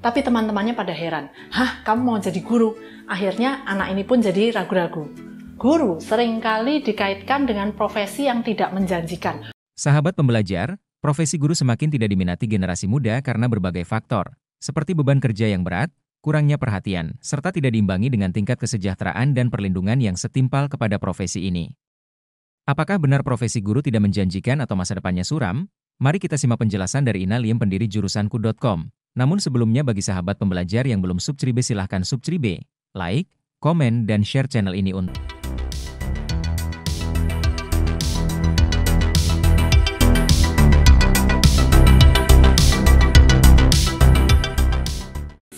Tapi teman-temannya pada heran, "Hah, kamu mau jadi guru?" Akhirnya anak ini pun jadi ragu-ragu. Guru seringkali dikaitkan dengan profesi yang tidak menjanjikan. Sahabat pembelajar, profesi guru semakin tidak diminati generasi muda karena berbagai faktor, seperti beban kerja yang berat, kurangnya perhatian, serta tidak diimbangi dengan tingkat kesejahteraan dan perlindungan yang setimpal kepada profesi ini. Apakah benar profesi guru tidak menjanjikan atau masa depannya suram? Mari kita simak penjelasan dari Ina Liem, pendiri jurusanku.com. Namun sebelumnya, bagi sahabat pembelajar yang belum subscribe, silahkan subscribe, like, komen, dan share channel ini untuk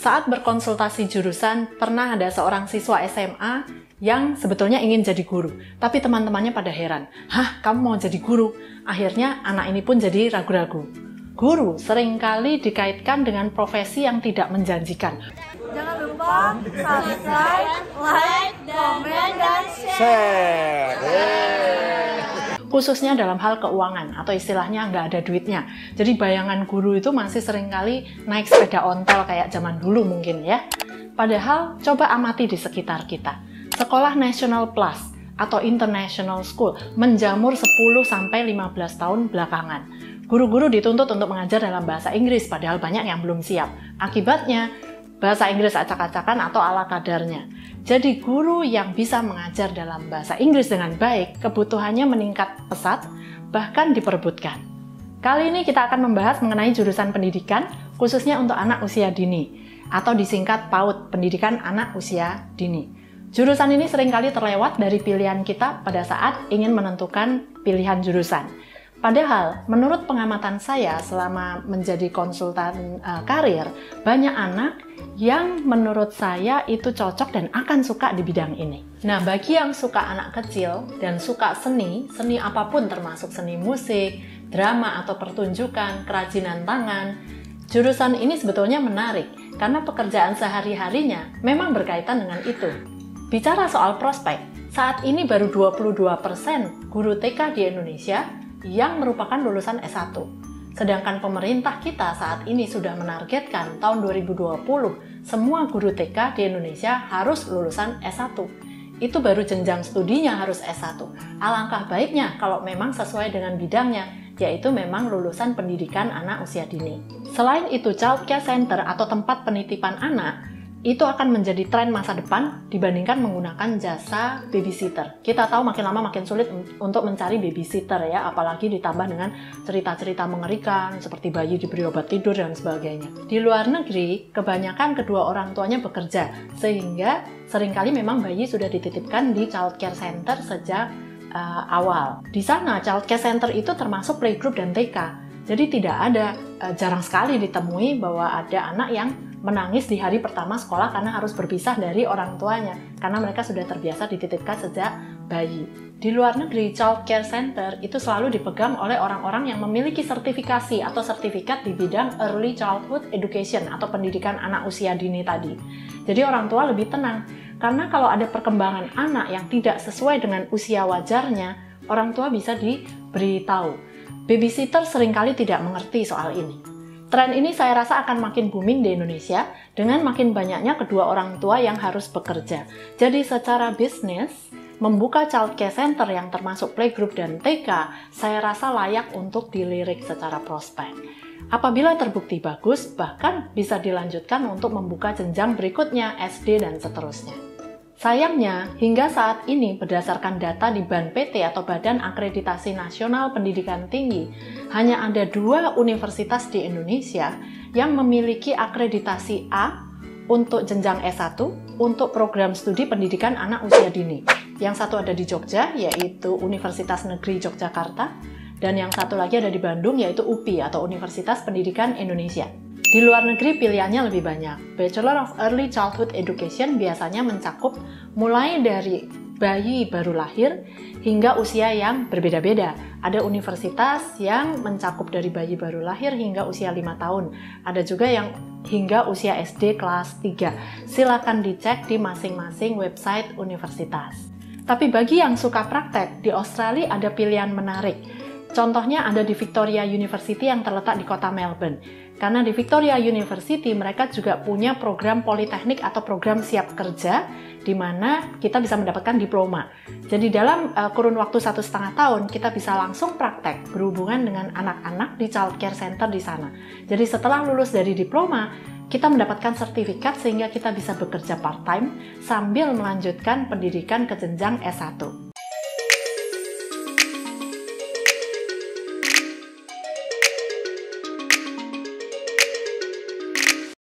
Saat berkonsultasi jurusan, pernah ada seorang siswa SMA yang sebetulnya ingin jadi guru. Tapi teman-temannya pada heran, "Hah, kamu mau jadi guru?" Akhirnya anak ini pun jadi ragu-ragu. Guru seringkali dikaitkan dengan profesi yang tidak menjanjikan. Jangan lupa subscribe, like, komen, dan share. Khususnya dalam hal keuangan atau istilahnya nggak ada duitnya. Jadi bayangan guru itu masih seringkali naik sepeda ontel kayak zaman dulu mungkin ya. Padahal coba amati di sekitar kita. Sekolah National Plus atau International School menjamur 10-15 tahun belakangan. Guru-guru dituntut untuk mengajar dalam bahasa Inggris, padahal banyak yang belum siap. Akibatnya, bahasa Inggris acak-acakan atau ala kadarnya. Jadi guru yang bisa mengajar dalam bahasa Inggris dengan baik, kebutuhannya meningkat pesat, bahkan diperebutkan. Kali ini kita akan membahas mengenai jurusan pendidikan, khususnya untuk anak usia dini, atau disingkat PAUD, pendidikan anak usia dini. Jurusan ini seringkali terlewat dari pilihan kita pada saat ingin menentukan pilihan jurusan. Padahal, menurut pengamatan saya selama menjadi konsultan karir, banyak anak yang menurut saya itu cocok dan akan suka di bidang ini. Nah, bagi yang suka anak kecil dan suka seni apapun termasuk seni musik, drama atau pertunjukan, kerajinan tangan, jurusan ini sebetulnya menarik karena pekerjaan sehari-harinya memang berkaitan dengan itu. Bicara soal prospek, saat ini baru 22% guru TK di Indonesia yang merupakan lulusan S1. Sedangkan pemerintah kita saat ini sudah menargetkan tahun 2020 semua guru TK di Indonesia harus lulusan S1. Itu baru jenjang studinya harus S1. Alangkah baiknya kalau memang sesuai dengan bidangnya, yaitu memang lulusan pendidikan anak usia dini. Selain itu, Child Care Center atau tempat penitipan anak itu akan menjadi tren masa depan dibandingkan menggunakan jasa babysitter. Kita tahu makin lama makin sulit untuk mencari babysitter ya, apalagi ditambah dengan cerita-cerita mengerikan seperti bayi diberi obat tidur dan sebagainya. Di luar negeri, kebanyakan kedua orang tuanya bekerja, sehingga seringkali memang bayi sudah dititipkan di Child Care Center sejak awal. Di sana Child Care Center itu termasuk playgroup dan TK. Jadi tidak ada, jarang sekali ditemui bahwa ada anak yang menangis di hari pertama sekolah karena harus berpisah dari orang tuanya, karena mereka sudah terbiasa dititipkan sejak bayi. Di luar negeri, Child Care Center itu selalu dipegang oleh orang-orang yang memiliki sertifikasi atau sertifikat di bidang Early Childhood Education atau pendidikan anak usia dini tadi. Jadi orang tua lebih tenang, karena kalau ada perkembangan anak yang tidak sesuai dengan usia wajarnya, orang tua bisa diberitahu. Babysitter seringkali tidak mengerti soal ini. Tren ini saya rasa akan makin booming di Indonesia dengan makin banyaknya kedua orang tua yang harus bekerja. Jadi secara bisnis, membuka Child Care Center yang termasuk playgroup dan TK, saya rasa layak untuk dilirik secara prospek. Apabila terbukti bagus, bahkan bisa dilanjutkan untuk membuka jenjang berikutnya, SD dan seterusnya. Sayangnya, hingga saat ini berdasarkan data di BANPT atau Badan Akreditasi Nasional Pendidikan Tinggi, hanya ada 2 universitas di Indonesia yang memiliki akreditasi A untuk jenjang S1 untuk program studi pendidikan anak usia dini. Yang satu ada di Jogja, yaitu Universitas Negeri Yogyakarta, dan yang satu lagi ada di Bandung, yaitu UPI atau Universitas Pendidikan Indonesia. Di luar negeri pilihannya lebih banyak. Bachelor of Early Childhood Education biasanya mencakup mulai dari bayi baru lahir hingga usia yang berbeda-beda. Ada universitas yang mencakup dari bayi baru lahir hingga usia 5 tahun. Ada juga yang hingga usia SD kelas 3. Silakan dicek di masing-masing website universitas. Tapi bagi yang suka praktek, di Australia ada pilihan menarik. Contohnya ada di Victoria University yang terletak di kota Melbourne. Karena di Victoria University mereka juga punya program politeknik atau program siap kerja di mana kita bisa mendapatkan diploma. Jadi dalam kurun waktu 1,5 tahun kita bisa langsung praktek berhubungan dengan anak-anak di child care center di sana. Jadi setelah lulus dari diploma, kita mendapatkan sertifikat sehingga kita bisa bekerja part-time sambil melanjutkan pendidikan ke jenjang S1.